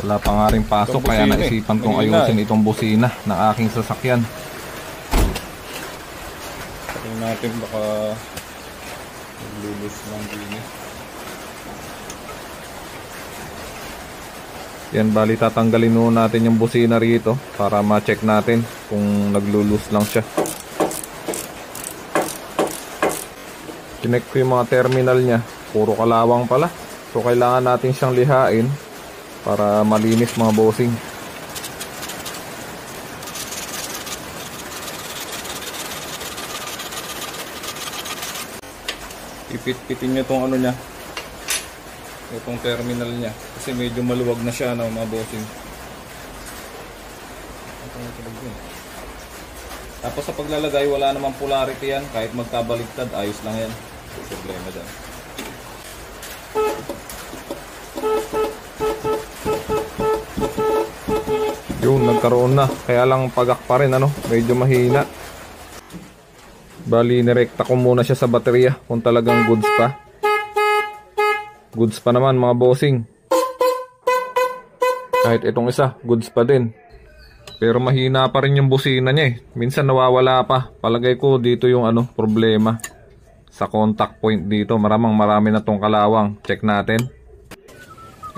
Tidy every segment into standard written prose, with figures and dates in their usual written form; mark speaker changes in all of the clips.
Speaker 1: Wala pa nga rin pasok kaya naisipan kong ayusin itong busina ng aking sasakyan.
Speaker 2: Tingnan natin baka naglulus lang din.
Speaker 1: Yan, bali tatanggalin muna natin yung busina rito para ma-check natin kung naglulus lang siya. Kinek ko yung mga terminal niya, puro kalawang pala. So kailangan natin siyang lihain para malinis mga bossing.
Speaker 2: Ipit-pitin nyo itong ano niya, itong terminal niya, kasi medyo maluwag na siya mga bossing. Tapos sa paglalagay wala namang polarity yan, kahit magkabaliktad ayos lang yan. Problema dyan.
Speaker 1: Yun, nagkaroon na. Kaya lang pagak pa rin, medyo mahina. Bali, nirekta ko muna siya sa baterya kung talagang goods pa. Goods pa naman mga bossing. Kahit itong isa, goods pa din. Pero mahina pa rin yung busina niya eh. Minsan nawawala pa. Palagay ko dito yung problema. Sa contact point dito, marami na tong kalawang. Check natin.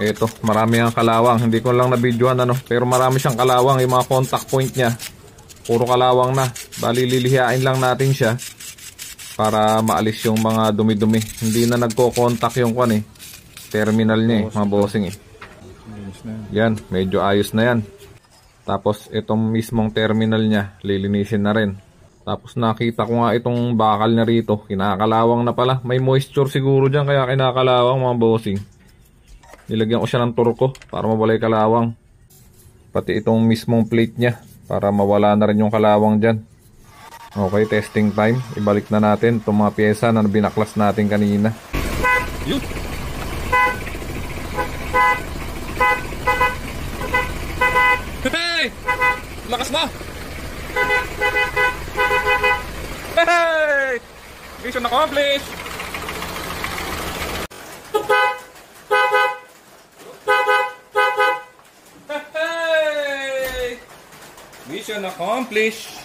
Speaker 1: Ito, marami ang kalawang. Hindi ko lang na-videoan pero marami siyang kalawang. Yung mga contact point niya, puro kalawang na. Bali, lilihain lang natin siya para maalis yung mga dumi-dumi. Hindi na nagko-contact yung terminal niya mga bossing Yan, medyo ayos na yan. Tapos itong mismong terminal niya, lilinisin na rin. Tapos nakita ko nga itong bakal niya rito, kinakalawang na pala. May moisture siguro dyan kaya kinakalawang mga bossing. Nilagyan ko siya ng turko para mawala yung kalawang. Pati itong mismong plate niya para mawala na rin yung kalawang dyan. Okay, testing time. Ibalik na natin itong mga pyesa na binaklas natin kanina.
Speaker 2: Yun! Hey! Lakas mo! Hey! Mission accomplished! Hey! Mission accomplished!